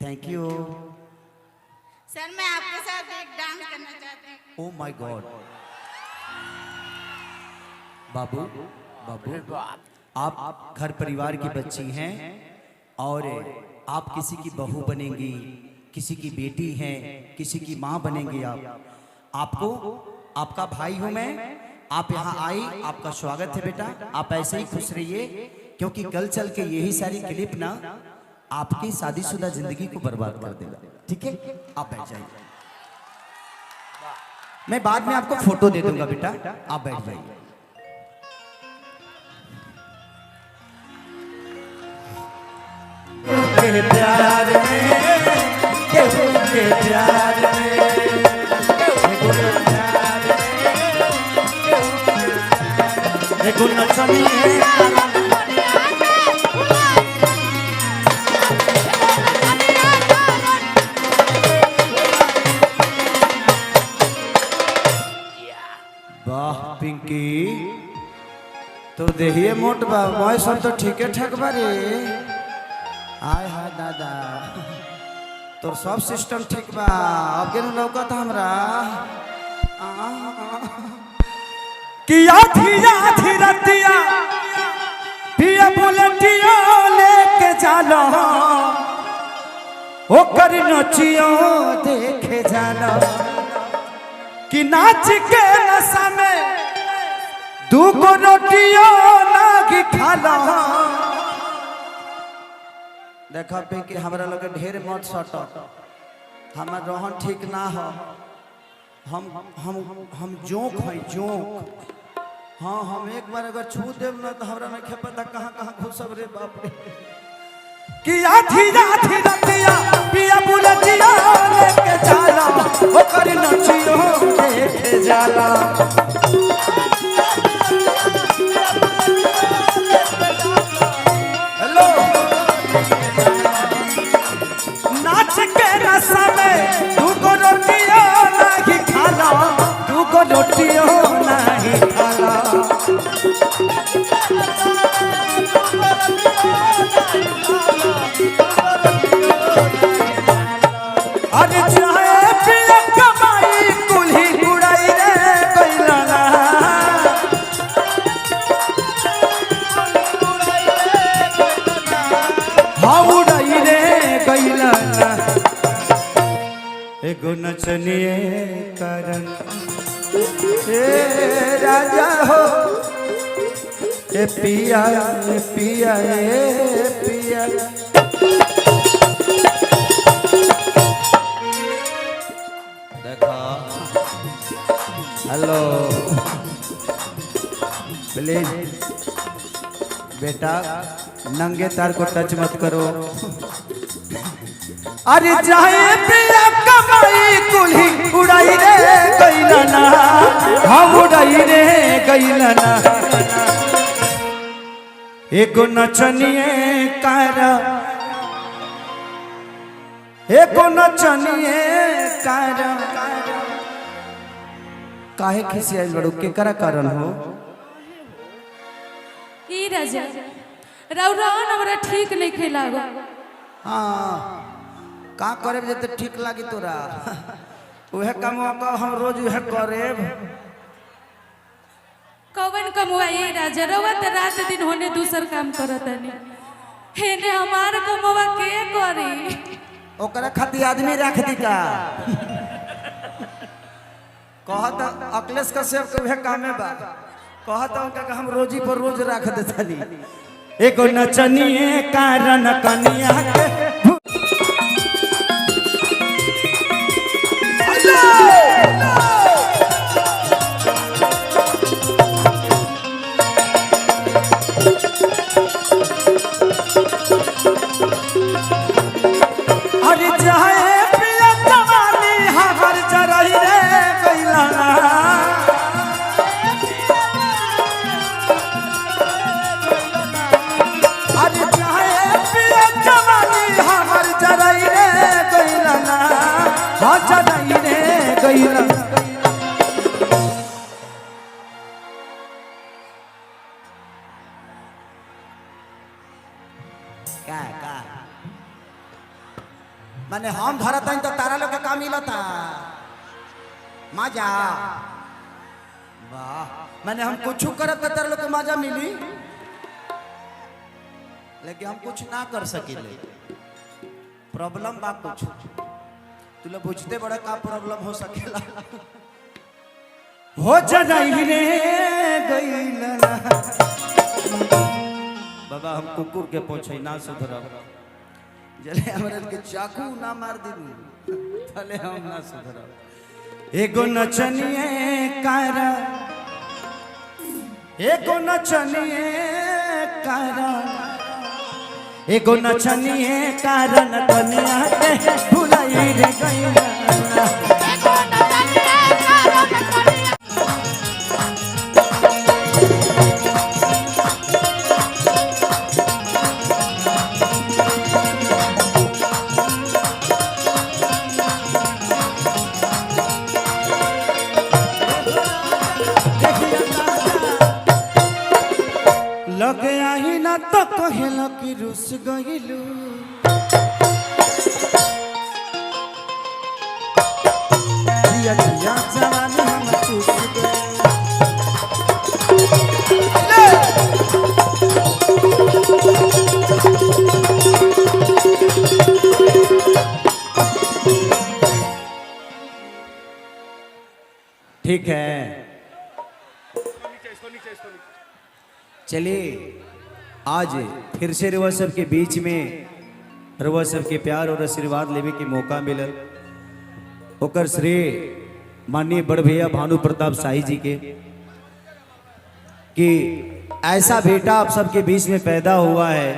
Thank you. Sir मैं आपके साथ एक डांस करना चाहती हूँ। Oh my God. बाबू बाबू आप घर परिवार की बच्ची हैं और आप किसी की बहू बनेंगी, किसी की बेटी हैं, किसी की माँ बनेंगी। आपको आपका भाई हूँ मैं। आप यहाँ आई, आपका स्वागत है बेटा। आप ऐसे ही खुश रहिए, क्योंकि कल चल के यही सारी क्लिप ना आपकी शादीशुदा जिंदगी को बर्बाद कर देगा। ठीक है, आप बैठ जाइए। मैं बाद में आपको फोटो दे दूंगा बेटा, आप बैठ जाइए। के प्यार में, के प्यार में, देखो नचनी वाह पिंकी, तो देखिए मोट बा मैं सब तो ठीक है ठाक बारे। आय हाय दादा, तो सब सिस्टम ठीक बा। अब के लौका था हमरा किया थी रतिया पिया बुलेटिया लेके जालो, ओकर नचियो देखे जालो कि नाच के नशा में दूगो रोटियो लागी खालो। देखा पे कि हमरा लगे ढेर मत सट, हमार रोहन ठीक ना हो। हम जोक है जोक। हाँ, हम एक बार अगर छू देव ना तो हमरा नहीं पता कहाँ कहाँ घुसब रे बाप रे। कि आधी रतिया पिया बुलटिया लेके जाला, ओकर नचियो देखे जाला। हेलो, नाच के नशा में दूगो रोटियो नहीं खाला, दूगो रोटियो नहीं खाला। अरे चाहे पिया कमाई कुल्ही उड़ाई रे कैलाना, हाँ उड़ाई रे कैलाना। एगो नचनिए कारण ए राजा हो, ए पिया ए पिया ए पिया। देखो हेलो प्लीज बेटा, नंगे तार को टच मत करो। अरे चाहे पिया कमाई कुल्ही उड़ाई रे कैलाना, हम उड़ाई रे कैलाना। एगो नचनिए कारा, एगो नचनिए कारा। काहे खिसी आइल बड़ू, केकरा कारण हो? ई राजा रौरान हमरा ठीक नहीं खेलागो। हाँ, का करे जे तो ठीक लागी तोरा। उहे काम हम रोज उहे करेब। कवन कमवाई राजा, रवा त रात दिन होने दूसर काम करत नहीं। हेने हमार कमवा के करी? ओकरा खातिर आदमी रख दी का? कहत अखिलेश कश्यप के उहे कामे बा। कहत उनका हम रोजी पर रोज रख देतनी। एगो नचनिए कारण कनिया के मैंने हम धरत हई तो तारा लोग के काम मिलता मजा। वाह, मैंने हम कुछ करत तो तारा लोग के मजा मिली, लेकिन हम कुछ ना कर सकिले। प्रॉब्लम बा कुछ, तू लोग बुझते बड़ा का प्रॉब्लम हो सकेला। हो जाई रे गईला बाबा, हम कुकुर के पोछे ना सुधरब, जले हमरे के चाकू ना मार दी भले हम ना सुधरब। एगो नचनिए कारा, एगो नचनिए कारा, एगो नचनिए कारण कन्या के भुलाई रे गईला। लगे आई ना तो कहेला कि रुस गइलू, जिया जिया जवानी हम चूस गए। ठीक है, चलिए आज फिर से रउआ सब के बीच में रउआ सब के प्यार और आशीर्वाद लेवे के मौका मिलल। ओकर श्रेय माननीय बड़ भैया भानु प्रताप शाही जी के, कि ऐसा बेटा आप सबके बीच में पैदा हुआ है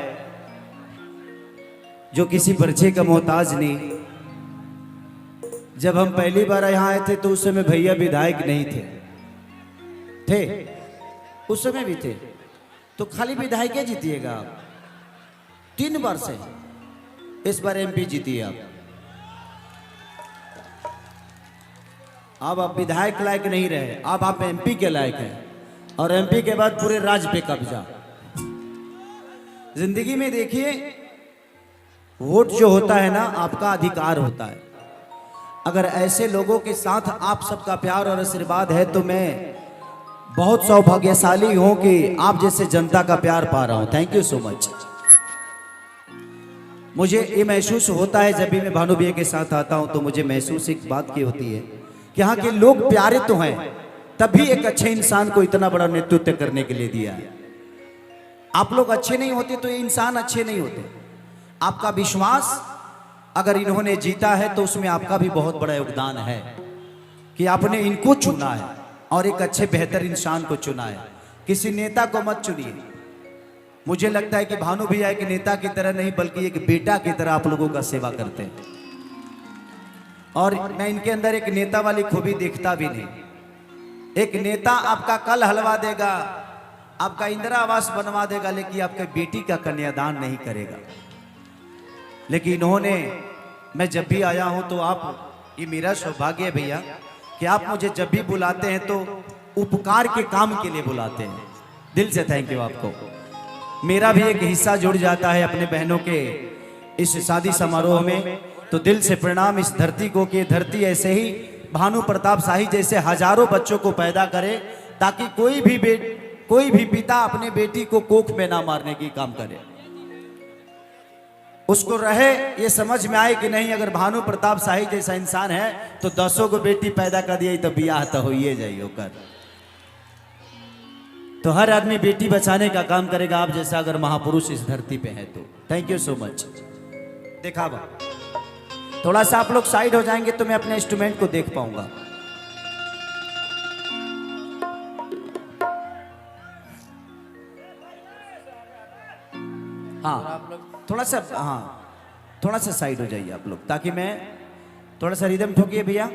जो किसी परिचय का मोहताज नहीं। जब हम पहली बार यहाँ आए थे तो उस समय भैया विधायक नहीं थे उस समय भी थे, तो खाली विधायक जीतिएगा आप 3 बार से, इस बार एमपी जीतिए अब आप विधायक लायक नहीं रहे, अब आप एमपी के लायक हैं, और एमपी के बाद पूरे राज्य पे कब्जा। जिंदगी में देखिए, वोट जो होता है ना आपका अधिकार होता है। अगर ऐसे लोगों के साथ आप सबका प्यार और आशीर्वाद है तो मैं बहुत सौभाग्यशाली हूं कि आप जैसे जनता का प्यार पा रहा हूं। Thank you so much. मुझे ये महसूस होता है जब भी मैं भानु भैया के साथ आता हूं तो मुझे महसूस एक बात की होती है कि यहाँ के लोग प्यारे तो हैं, तभी एक अच्छे इंसान को इतना बड़ा नेतृत्व करने के लिए दिया है। आप लोग अच्छे नहीं होते तो ये इंसान अच्छे नहीं होते। आपका विश्वास अगर इन्होंने जीता है तो उसमें आपका भी बहुत बड़ा योगदान है कि आपने इनको चुना है और एक अच्छे बेहतर इंसान को चुना है। किसी नेता को मत चुनिए। मुझे लगता है कि भानु भैया एक नेता की तरह नहीं बल्कि एक बेटा की तरह आप लोगों का सेवा करते हैं, और मैं इनके अंदर एक नेता वाली खूबी देखता भी नहीं। एक नेता आपका कल हलवा देगा, आपका इंदिरा आवास बनवा देगा, लेकिन आपके बेटी का कन्यादान नहीं करेगा। लेकिन इन्होंने, मैं जब भी आया हूं तो आप, ये मेरा सौभाग्य है भैया कि आप मुझे जब भी बुलाते हैं तो उपकार के काम के लिए बुलाते हैं। दिल से थैंक यू आपको। मेरा भी एक हिस्सा जुड़ जाता है अपने बहनों के इस शादी समारोह में, तो दिल से प्रणाम इस धरती को कि धरती ऐसे ही भानु प्रताप शाही जैसे हजारों बच्चों को पैदा करे, ताकि कोई भी पिता अपने बेटी को कोख में ना मारने की काम करे। उसको रहे ये समझ में आए कि नहीं, अगर भानु प्रताप शाही जैसा इंसान है तो 10 को बेटी पैदा कर दिया तो बियाह तो होइए जाइए कर। तो हर आदमी बेटी बचाने का काम करेगा, आप जैसा अगर महापुरुष इस धरती पे है तो। Thank you so much. देखा बा, थोड़ा सा आप लोग साइड हो जाएंगे तो मैं अपने इंस्ट्रूमेंट को देख पाऊंगा। हाँ थोड़ा सा, हाँ थोड़ा सा साइड हो जाइए आप लोग, ताकि मैं थोड़ा सा रिदम ठोकिए भैया।